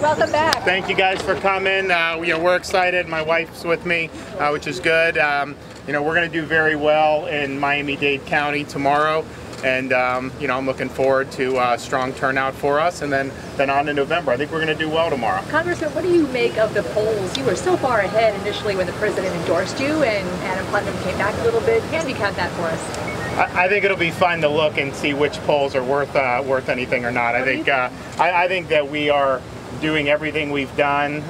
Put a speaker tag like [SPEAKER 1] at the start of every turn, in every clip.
[SPEAKER 1] welcome back.
[SPEAKER 2] Thank you guys for coming. We're excited. My wife's with me, which is good. We're going to do very well in Miami-Dade County tomorrow. And I'm looking forward to a strong turnout for us, and then on in November. I think we're going to do well tomorrow.
[SPEAKER 1] Congressman, what do you make of the polls? You were so far ahead initially when the president endorsed you, and Adam Putnam came back a little bit. Handicap that for us.
[SPEAKER 2] I think it'll be fun to look and see which polls are worth anything or not. I think that we are doing everything we've done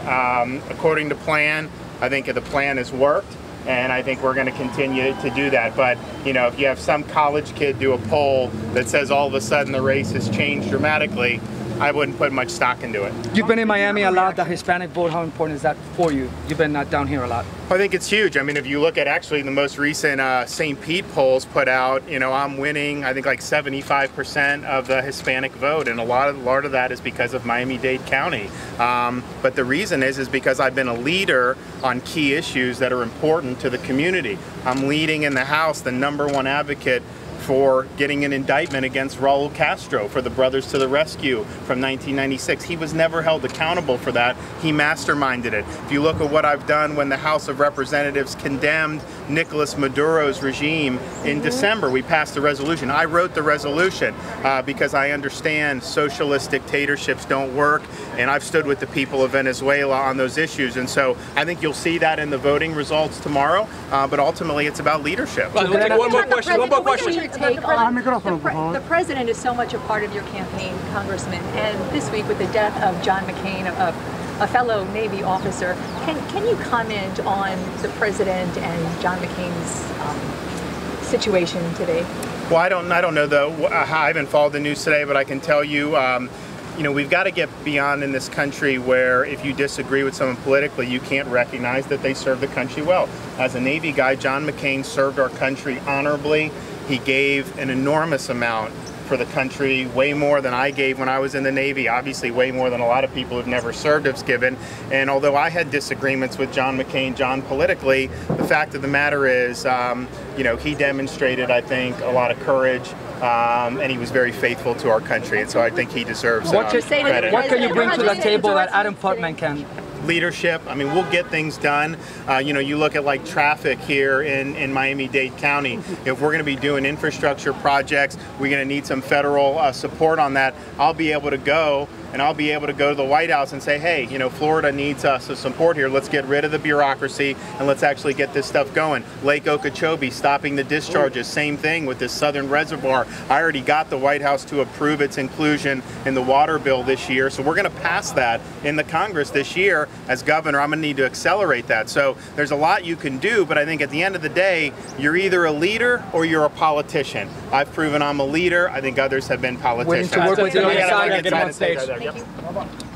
[SPEAKER 2] according to plan. I think the plan has worked. And I think we're going to continue to do that. But, if you have some college kid do a poll that says all of a sudden the race has changed dramatically, I wouldn't put much stock into it.
[SPEAKER 3] You've been in Miami a lot, the Hispanic vote. How important is that for you? You've been down here a lot.
[SPEAKER 2] I think it's huge. I mean, if you look at actually the most recent St. Pete polls put out, I'm winning, I think like 75% of the Hispanic vote. And a lot of that is because of Miami-Dade County. But the reason is because I've been a leader on key issues that are important to the community. I'm leading in the House the #1 advocate for getting an indictment against Raul Castro for the Brothers to the Rescue from 1996. He was never held accountable for that. He masterminded it. If you look at what I've done when the House of Representatives condemned Nicolas Maduro's regime in December, we passed a resolution. I wrote the resolution because I understand socialist dictatorships don't work, and I've stood with the people of Venezuela on those issues. And so I think you'll see that in the voting results tomorrow, but ultimately it's about leadership.
[SPEAKER 1] One more question. The president is so much a part of your campaign, Congressman, and this week with the death of John McCain, a fellow Navy officer, can you comment on the president and John McCain's situation today?
[SPEAKER 2] Well, I don't know though. I haven't followed the news today, but I can tell you, we've got to get beyond in this country where if you disagree with someone politically, you can't recognize that they serve the country well. As a Navy guy, John McCain served our country honorably. He gave an enormous amount for the country, way more than I gave when I was in the Navy, obviously way more than a lot of people who've never served have given. And although I had disagreements with John McCain, politically, the fact of the matter is, he demonstrated, I think, a lot of courage, and he was very faithful to our country. And so I think he deserves credit.
[SPEAKER 3] What can you bring to the table that Adam Putnam can?
[SPEAKER 2] Leadership. I mean, we'll get things done. You look at like traffic here in Miami-Dade County. If we're going to be doing infrastructure projects, we're going to need some federal support on that. I'll be able to go to the White House and say, hey, Florida needs some support here. Let's get rid of the bureaucracy and let's actually get this stuff going. Lake Okeechobee, stopping the discharges, same thing with this southern reservoir. I already got the White House to approve its inclusion in the water bill this year, so we're going to pass that in the Congress this year. As governor, I'm going to need to accelerate that. So there's a lot you can do, but I think at the end of the day, you're either a leader or you're a politician. I've proven I'm a leader. I think others have been politicians.
[SPEAKER 3] Willing to work with you on the side and get him on stage.
[SPEAKER 2] Yep.